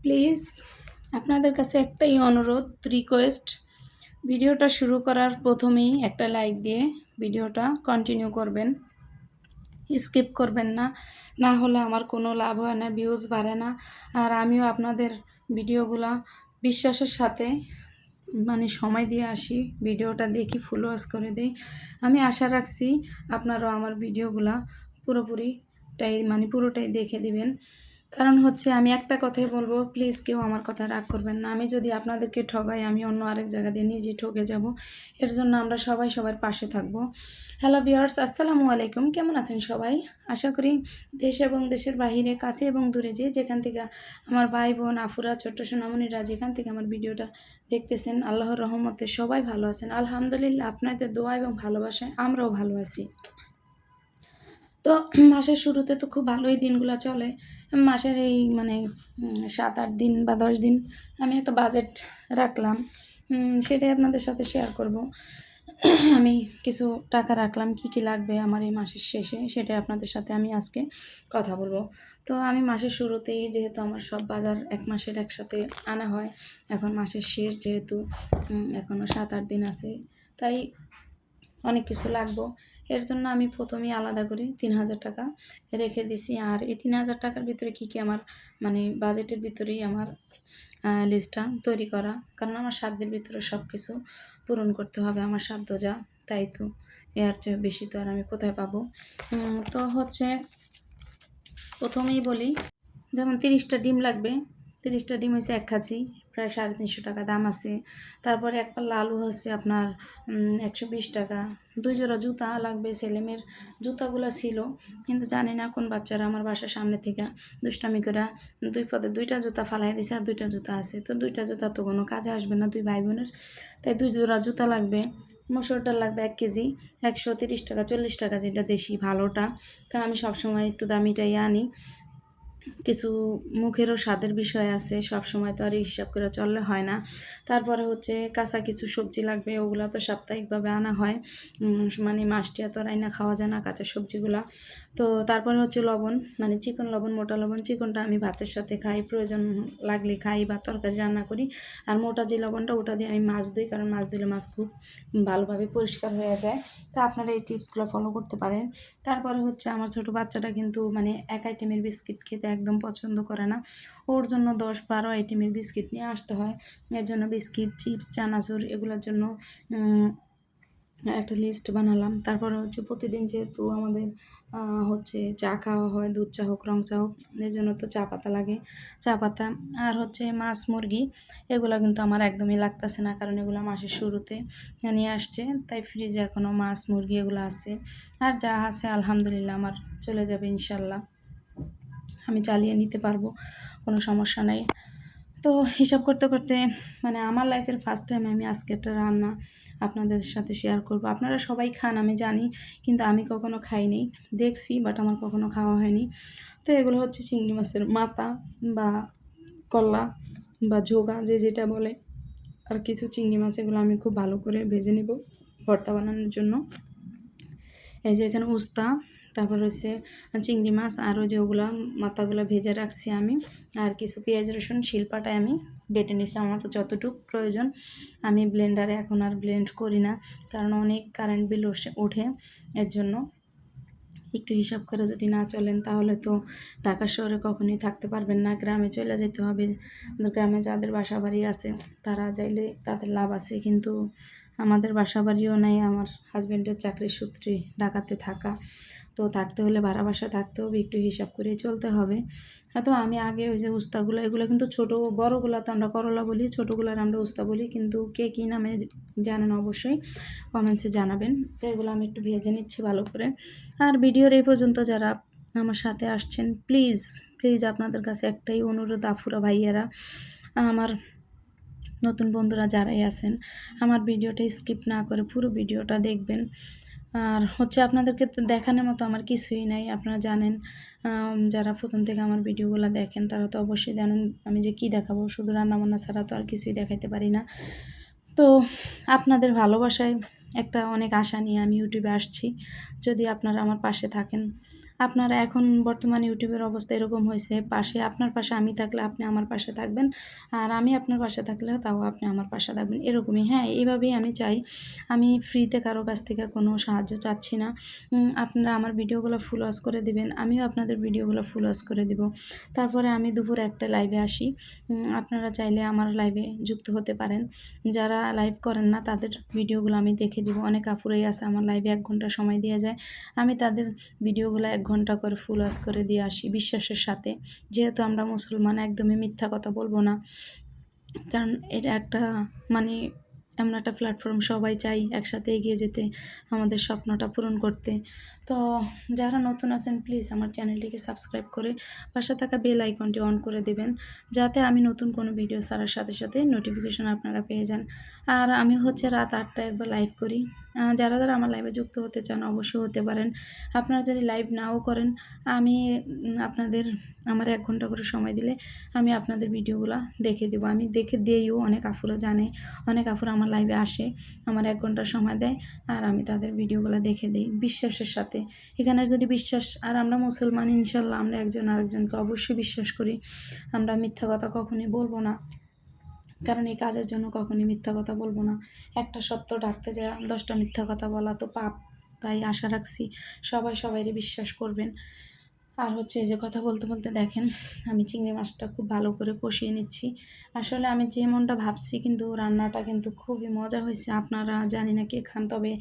Please আপনাদের কাছে একটাই অনুরোধ, রিকোয়েস্ট, ভিডিওটা শুরু করার প্রথমেই একটা লাইক দিয়ে ভিডিওটা কন্টিনিউ করবেন, স্কিপ করবেন না। না হলে আমার কোনো লাভ হয় না, ভিউজ বাড়ে না। আর আমিও আপনাদের ভিডিওগুলা বিশ্বাসের সাথে সময় দিয়ে আসি, ভিডিওটা দেখি, ফুল ওয়াচ করে দিই। আমি আশা রাখছি আপনারাও আমার ভিডিওগুলা পুরোটাই দেখে দিবেন। কারণ হচ্ছে আমি একটা কথাই বলবো, প্লিজ কেউ আমার কথা রাগ করবেন না। আমি যদি আপনাদেরকে ঠগাই, আমি অন্য আরেক জায়গা দিয়ে নিজে ঠকে যাব। এর জন্য আমরা সবাই সবার পাশে থাকব। হ্যালো ভিউয়ার্স, আসসালামু আলাইকুম। কেমন আছেন সবাই? আশা করি দেশ এবং দেশের বাহিরে, কাছে এবং দূরে, যেখান থেকে আমার ভাই বোন, আফুরা, ছোট্ট সোনামণিরা যেখান থেকে আমার ভিডিওটা দেখতেছেন, আল্লাহর রহমতে সবাই ভালো আছেন। আলহামদুলিল্লাহ, আপনাদের দোয়া এবং ভালোবাসায় আমরাও ভালো আছি। তো মাসের শুরুতে তো খুব ভালোই দিনগুলো চলে। মাসের এই 7-8 দিন বা 10 দিন আমি একটা বাজেট রাখলাম, সেটাই আপনাদের সাথে শেয়ার করব। আমি কিছু টাকা রাখলাম, কি কি লাগবে আমার এই মাসের শেষে, সেটাই আপনাদের সাথে আমি আজকে কথা বলবো। তো আমি মাসের শুরুতেই, যেহেতু আমার সব বাজার এক মাসের একসাথে আনা হয়, এখন মাসের শেষ যেহেতু, এখনও 7-8 দিন আছে, তাই অনেক কিছু লাগবো। এর জন্য আমি প্রথমেই আলাদা করে 3000 টাকা রেখে দিছি। আর এই 3000 টাকার ভিতরে কী আমার বাজেটের ভিতরেই আমার লিস্টটা তৈরি করা, কারণ আমার সাধ্যের ভিতরে সব কিছু পূরণ করতে হবে, আমার সাধ্য যা তাই। তো এর চেয়ে বেশি তো আর আমি কোথায় পাবো। তো হচ্ছে প্রথমেই বলি, যেমন 30টা ডিম লাগবে। 30টা ডিম হচ্ছে 1 কেজি, প্রায় 350 টাকা দাম আছে। তারপরে এক পাল্লা আলু হচ্ছে আপনার 120 টাকা। 2 জোড়া জুতা লাগবে, ছেলেমেয়ের জুতাগুলো ছিল, কিন্তু জানি না কোন বাচ্চারা আমার বাসার সামনে থেকে দুষ্টামি করে 2 পদে 2টা জুতা ফালাই দিছে, আর 2টা জুতা আছে। তো 2টা জুতা তো কোনো কাজে আসবে না 2 ভাই বোনের, তাই 2 জোড়া জুতা লাগবে। মসুর ডাল লাগবে 1 কেজি, 130 টাকা, 40 টাকা, যেটা দেশি ভালোটা। তো আমি সবসময় একটু দামিটাই আনি। কিছু মুখেরও স্বাদের বিষয় আছে, সব সময় তো আর হিসাব করে চললে হয় না। তারপরে হচ্ছে কাঁচা কিছু সবজি লাগবে, ওগুলো তো সাপ্তাহিকভাবে আনা হয়, মাছটিয়া তো রাইনা খাওয়া যায় না কাঁচা সবজিগুলা। তো তারপরে হচ্ছে লবণ, চিকন লবণ, মোটা লবণ। চিকনটা আমি ভাতের সাথে খাই, প্রয়োজন লাগলে খাই বা তরকারি রান্না করি। আর মোটা যে লবণটা, ওটা দিয়ে আমি মাছ ধুই, কারণ মাছ দিলে মাছ খুব ভালোভাবে পরিষ্কার হয়ে যায়। তো আপনারা এই টিপসগুলো ফলো করতে পারেন। তারপরে হচ্ছে আমার ছোট বাচ্চাটা কিন্তু এক আইটেমের বিস্কিট খেতে একদম পছন্দ করে না, ওর জন্য 10-12 আইটেমের বিস্কিট নিয়ে আসতে হয়। এর জন্য বিস্কিট, চিপস, চানাচুর এগুলোর জন্য একটা লিস্ট বানালাম। তারপরে হচ্ছে প্রতিদিন যেহেতু আমাদের হচ্ছে চা খাওয়া হয়, দুধ চা হোক, রং চা হোক, এর জন্য তো চা পাতা লাগে, চা পাতা। আর হচ্ছে মাছ, মুরগি, এগুলো কিন্তু আমার একদমই লাগতেছে না, কারণ এগুলো মাসের শুরুতে নিয়ে আসছে, তাই ফ্রিজে এখনও মাছ, মুরগি এগুলো আছে। আর যা আছে আলহামদুলিল্লাহ আমার চলে যাবে ইনশাল্লাহ, আমি চালিয়ে নিতে পারবো, কোনো সমস্যা নাই। তো হিসাব করতে করতে আমার লাইফের ফার্স্ট টাইম আমি আজকে একটা রান্না আপনাদের সাথে শেয়ার করব। আপনারা সবাই খান আমি জানি, কিন্তু আমি কখনো খাইনি, দেখছি বাট আমার কখনো খাওয়া হয়নি। তো এগুলো হচ্ছে চিংড়ি মাছের মাথা বা কল্লা বা ঝোগা, যে যেটা বলে। আর কিছু চিংড়ি মাছ, এগুলো আমি খুব ভালো করে ভেজে নেব ভর্তা বানানোর জন্য। এই যে এখানে উস্তা, তারপর হচ্ছে চিংড়ি মাছ, আরও যে ওগুলো মাথাগুলো ভেজে রাখছি আমি। আর কিছু পেঁয়াজ রসুন শিলপাটায় আমি বেটে নিচ্ছি আমার যতটুকু প্রয়োজন। আমি ব্লেন্ডারে এখন আর ব্লেন্ড করি না, কারণ অনেক কারেন্ট বিল ওঠে। এর জন্য একটু হিসাব করে যদি না চলেন, তাহলে তো ঢাকা শহরে কখনোই থাকতে পারবেন না, গ্রামে চলে যেতে হবে। গ্রামে যাদের বাসা বাড়ি আছে তারা চাইলে তাদের লাভ আছে, কিন্তু আমাদের বাসা বাড়িও নাই, আমার হাজব্যান্ডের চাকরির সূত্রে ঢাকাতে থাকা, তো থাকতে হলে ভাড়া বাসা থাকতে হবে, একটু হিসাব করে চলতে হবে। তো আমি আগে ওই যে উস্তাগুলো, এগুলো কিন্তু ছোটো, বড়গুলো তো আমরা করলা বলি, ছোটোগুলোর আমরা উস্তা বলি, কিন্তু কে কী নামে জানেন অবশ্যই কমেন্টসে জানাবেন। তো এগুলো আমি একটু ভেজে নিচ্ছি ভালো করে। আর ভিডিওর এই পর্যন্ত যারা আমার সাথে আসছেন, প্লিজ প্লিজ আপনাদের কাছে একটাই অনুরোধ, আফুরা ভাইয়ারা, আমার নতুন বন্ধুরা যারাই আছেন, আমার ভিডিওটা স্কিপ না করে পুরো ভিডিওটা দেখবেন। আর হচ্ছে আপনাদেরকে তো দেখানোর মতো আমার কিছুই নাই, আপনারা জানেন, যারা প্রথম থেকে আমার ভিডিওগুলো দেখেন তারা তো অবশ্যই জানেন আমি যে কী দেখাবো, শুধু রান্নাবান্না ছাড়া তো আর কিছুই দেখাইতে পারি না। তো আপনাদের ভালোবাসায় একটা অনেক আশা নিয়ে আমি ইউটিউবে আসছি, যদি আপনারা আমার পাশে থাকেন। আপনারা এখন বর্তমানে ইউটিউবের অবস্থা এরকম হয়েছে, আপনার পাশে আমি থাকলে আপনি আমার পাশে থাকবেন, আর আমি আপনার পাশে থাকলেও তাও আপনি আমার পাশে থাকবেন, এরকমই। হ্যাঁ, এইভাবেই আমি চাই। আমি ফ্রিতে কারো কাছ থেকে কোনো সাহায্য চাচ্ছি না। আপনারা আমার ভিডিওগুলো ফুল ওয়াচ করে দিবেন, আমিও আপনাদের ভিডিওগুলো ফুল ওয়াচ করে দিব। তারপরে আমি দুপুর 1টায় লাইভে আসি। আপনারা চাইলে আমার লাইভে যুক্ত হতে পারেন। যারা লাইভ করেন না তাদের ভিডিওগুলো আমি দেখে দিব। অনেক আপুরাই আছে আমার লাইভে 1 ঘন্টা সময় দিয়ে যায়। আমি তাদের ভিডিওগুলো 1 ঘন্টা করে ফুল ওয়াচ করে দিয়ে আসি বিশ্বাসের সাথে। যেহেতু আমরা মুসলমান, একদমই মিথ্যা কথা বলবো না। কারণ এটা একটা মানে এমন একটা প্ল্যাটফর্ম, সবাই চাই একসাথে এগিয়ে যেতে, আমাদের স্বপ্নটা পূরণ করতে। তো যারা নতুন আছেন প্লিজ আমার চ্যানেলটিকে সাবস্ক্রাইব করে পাশে থাকা বেল আইকনটি অন করে দেবেন, যাতে আমি নতুন কোনো ভিডিও ছাড়ার সাথে সাথে নোটিফিকেশন আপনারা পেয়ে যান। আর আমি হচ্ছে রাত 8টায় একবার লাইভ করি। যারা যারা আমার লাইভে যুক্ত হতে চান অবশ্যই হতে পারেন। আপনারা যদি লাইভ নাও করেন, আমি আপনাদের আমার 1 ঘন্টা করে সময় দিলে আমি আপনাদের ভিডিওগুলো দেখে দেবো। আমি দেখে দিয়েও অনেক আপুরা জানে, অনেক আপুরা আমার লাইভে আসে, আমার 1 ঘন্টা সময় দেয়, আর আমি তাদের ভিডিওগুলো দেখে দিই বিশ্বাসের সাথে। এখানে যদি বিশ্বাস, আর আমরা মুসলমান, ইনশাল্লাহ আমরা একজন আরেকজনকে অবশ্যই বিশ্বাস করি। আমরা মিথ্যা কথা কখনই বলবো না, কারণ এই কাজের জন্য কখনই মিথ্যা কথা বলবো না। একটা সত্য ঢাকতে যায় 10টা মিথ্যা কথা বলা তো পাপ। তাই আশা রাখছি সবাই সবাইকে বিশ্বাস করবেন। আর হচ্ছে এই যে কথা বলতে বলতে দেখেন আমি চিংড়ি মাছটা খুব ভালো করে কষিয়ে নিচ্ছি। আসলে আমি যেমনটা ভাবছি কিন্তু রান্নাটা কিন্তু খুবই মজা হয়েছে। আপনারা জানি না কে খান, তবে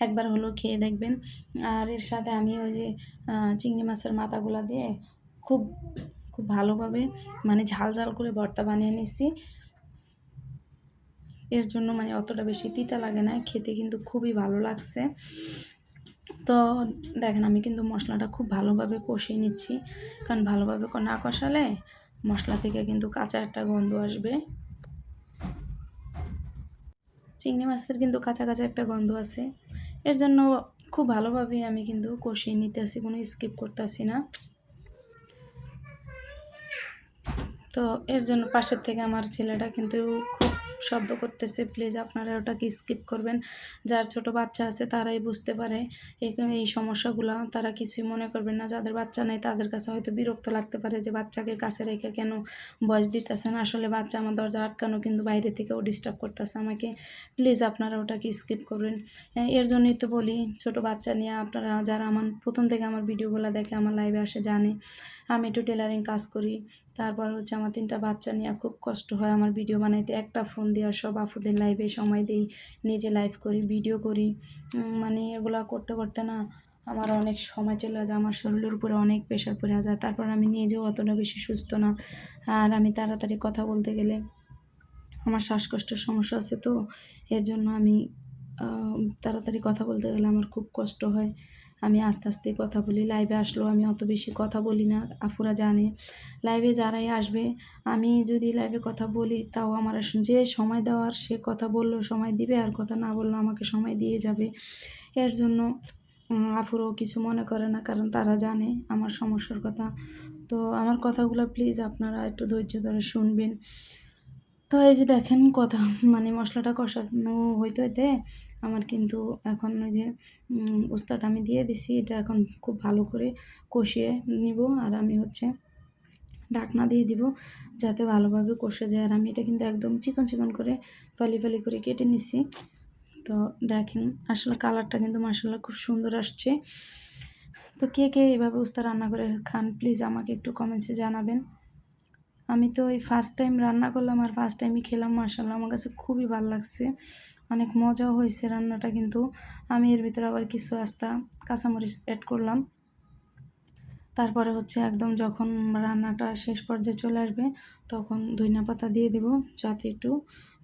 একবার হলেও খেয়ে দেখবেন। আর এর সাথে আমি ওই যে চিংড়ি মাছের মাথাগুলো দিয়ে খুব খুব ভালোভাবে মানে ঝাল ঝাল করে ভর্তা বানিয়ে নিচ্ছি। এর জন্য মানে অতটা বেশি তিতা লাগে না, খেতে কিন্তু খুবই ভালো লাগছে। তো দেখেন আমি কিন্তু মশলাটা খুব ভালোভাবে কষিয়ে নিচ্ছি, কারণ ভালোভাবে না কষালে মশলা থেকে কিন্তু কাঁচা একটা গন্ধ আসবে। চিংড়ি মাছের কিন্তু কাঁচা কাঁচা একটা গন্ধ আছে, এর জন্য খুব ভালোভাবে আমি কিন্তু কষিয়ে নিতেছি, কোনো স্কিপ করতেছি না। তো এর জন্য পাশের থেকে আমার ছেলেটা কিন্তু খুব শব্দ করতেছে, প্লিজ আপনারা ওটাকে স্কিপ করবেন। যার ছোট বাচ্চা আছে তারাই বুঝতে পারে এই সমস্যাগুলো, তারা কিছুই মনে করবেন না। যাদের বাচ্চা নেই তাদের কাছে হয়তো বিরক্ত লাগতে পারে যে বাচ্চাকে কাছে রেখে কেন ভয়েস দিতেছেন। আসলে বাচ্চা আমার দরজা আটকানো, কিন্তু বাইরে থেকেও ডিস্টার্ব করতেছে আমাকে। প্লিজ আপনারা ওটাকে স্কিপ করবেন। এর জন্যই তো বলি, ছোট বাচ্চা নিয়ে আপনারা যারা আমার প্রথম থেকে আমার ভিডিওগুলো দেখে, আমার লাইভে আসে, জানে আমি একটু টেলারিং কাজ করি। তারপর হচ্ছে আমার 3টা বাচ্চা নিয়ে খুব কষ্ট হয় আমার ভিডিও বানাইতে। একটা ফোন দিয়ে সব আপুদের লাইভে সময় দিই, নিজে লাইভ করি, ভিডিও করি। মানে এগুলো করতে করতে না আমার অনেক সময় চলে যায়, আমার শরীরের উপরে অনেক প্রেশার পড়ে যায়। তারপর আমি নিজেও অতটা বেশি সুস্থ না, আর আমি তাড়াতাড়ি কথা বলতে গেলে আমার শ্বাসকষ্টের সমস্যা আছে, তো এর জন্য আমি তাড়াতাড়ি কথা বলতে গেলে আমার খুব কষ্ট হয়। আমি আস্তে আস্তে কথা বলি। লাইভে আসলেও আমি অত বেশি কথা বলি না, আপুরা জানে। লাইভে যারাই আসবে, আমি যদি লাইভে কথা বলি তাও আমার যে সময় দেওয়ার সে কথা বললেও সময় দিবে, আর কথা না বললেও আমাকে সময় দিয়ে যাবে। এর জন্য আপুরাও কিছু মনে করে না, কারণ তারা জানে আমার সমস্যার কথা। তো আমার কথাগুলো প্লিজ আপনারা একটু ধৈর্য ধরে শুনবেন। তো এই যে দেখেন কথা মানে মশলাটা কষানো হইতে হইতে আমার কিন্তু এখন ওই যে উস্তাটা আমি দিয়ে দিছি, এটা এখন খুব ভালো করে কষিয়ে নিব। আর আমি হচ্ছে ঢাকনা দিয়ে দিব যাতে ভালোভাবে কষে যায়। আর আমি এটা কিন্তু একদম চিকন চিকন করে ফালি ফালি করে কেটে নিছি। তো দেখেন আসলে কালারটা কিন্তু মাশাআল্লাহ খুব সুন্দর আসছে। তো কে কে এভাবে উস্তা রান্না করে খান প্লিজ আমাকে একটু কমেন্টসে জানাবেন। আমি তো এই ফার্স্ট টাইম রান্না করলাম, আর ফার্স্ট টাইমই খেলাম, মাশাআল্লাহ আমার কাছে খুবই ভালো লাগছে, অনেক মজাও হয়েছে রান্নাটা। কিন্তু আমি এর ভিতরে আবার কিছু কাঁচামরিচ অ্যাড করলাম। তারপরে হচ্ছে একদম যখন রান্নাটা শেষ পর্যায়ে চলে আসবে তখন ধনিয়া পাতা দিয়ে দেবো, যাতে একটু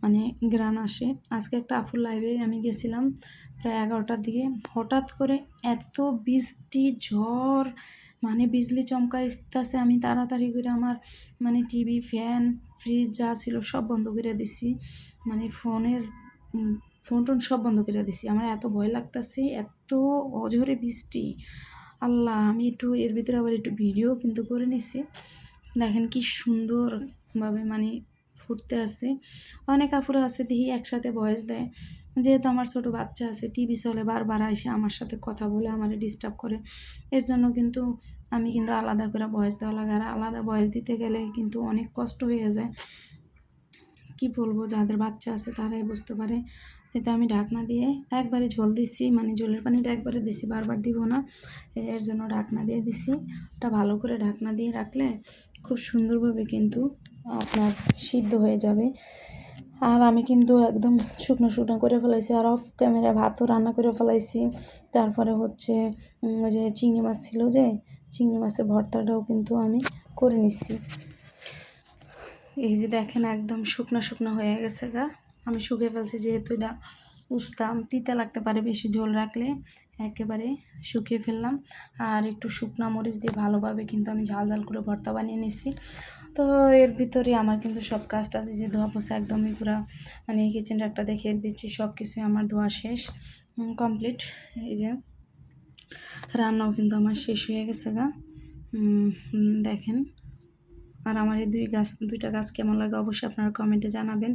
মানে গ্রান আসে। আজকে একটা আপুর লাইভে আমি গেছিলাম প্রায় 11টার দিকে, হঠাৎ করে এত বৃষ্টি ঝড়, মানে বিজলি চমকাইতেছে। আমি তাড়াতাড়ি করে আমার মানে টিভি, ফ্যান, ফ্রিজ যা ছিল সব বন্ধ করে দিছি, মানে ফোন টোন সব বন্ধ করে দিছি। আমার এত ভয় লাগতেছে, এত অঝোরে বৃষ্টি। আল্লাহ, আমি একটু এর ভিতরে আবার একটু ভিডিও কিন্তু করে নিছি। দেখেন কি সুন্দরভাবে মানে ফুটতে আছে। অনেক আপুরা আছে দেখি একসাথে ভয়েস দেয়, যেহেতু আমার ছোট বাচ্চা আছে, টিভি চলে, বারবার এসে আমার সাথে কথা বলে আমারে ডিস্টার্ব করে। এর জন্য কিন্তু আমি কিন্তু আলাদা করে ভয়েস দেওয়া লাগে। আর আলাদা ভয়েস দিতে গেলে কিন্তু অনেক কষ্ট হয়ে যায়। কি বলবো, যাদের বাচ্চা আছে তারাই বুঝতে পারে। যেহেতু আমি ঢাকনা দিয়ে একবারে ঝোল দিচ্ছি, মানে ঝোলের পানিটা একবারে দিছি, বারবার দিব না। এর জন্য ঢাকনা দিয়ে দিছি। ওটা ভালো করে ঢাকনা দিয়ে রাখলে খুব সুন্দরভাবে কিন্তু আপনার সিদ্ধ হয়ে যাবে। আর আমি কিন্তু একদম শুকনো শুকনো করে ফেলাইছি, আর অফ ক্যামেরা ভাতও রান্না করে ফেলাইছি। তারপরে হচ্ছে ওই যে চিংড়ি মাছ ছিল, যে চিংড়ি মাছের ভর্তাটাও কিন্তু আমি করে নিচ্ছি। এই যে দেখেন একদম শুকনো শুকনো হয়ে গেছে গা। আমি শুকিয়ে ফেলছি, যেহেতু এটা উস্তাম তিতা লাগতে পারে বেশি ঝোল রাখলে, একেবারে শুকিয়ে ফেললাম। আর একটু শুকনো মরিচ দিয়ে ভালোভাবে কিন্তু আমি ঝাল ঝাল করে ভর্তা বানিয়ে নিচ্ছি। তো এর ভিতরে আমার কিন্তু সব কাজটা যে ধোয়া পোছা একদমই পুরো, মানে কিচেনটা একটা দেখিয়ে দিচ্ছি, সব কিছুই আমার ধোয়া শেষ, কমপ্লিট। এই যে রান্নাও কিন্তু আমার শেষ হয়ে গেছে গা। দেখেন। আর আমার এই দুইটা গাছ কেমন লাগে অবশ্যই আপনারা কমেন্টে জানাবেন।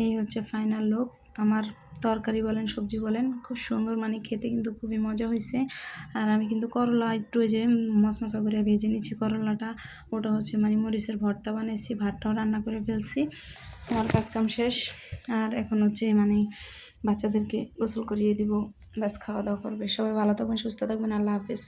এই হচ্ছে ফাইনাল লুক। আমার তরকারি বলেন সবজি বলেন খুব সুন্দর, মানে খেতে কিন্তু খুবই মজা হয়েছে। আর আমি কিন্তু করলা একটু ওই যে মশমশা করে ভেজে নিচ্ছি করলাটা, ওটা হচ্ছে মানে মরিচের ভর্তা বানিয়েছি, ভাতটাও রান্না করে ফেলছি। আমার কাজকাম শেষ। আর এখন হচ্ছে মানে বাচ্চাদেরকে গোসল করিয়ে দিব, ব্যাস খাওয়া দাওয়া করবে। সবাই ভালো থাকবেন, সুস্থ থাকবেন, আল্লাহ হাফিজ।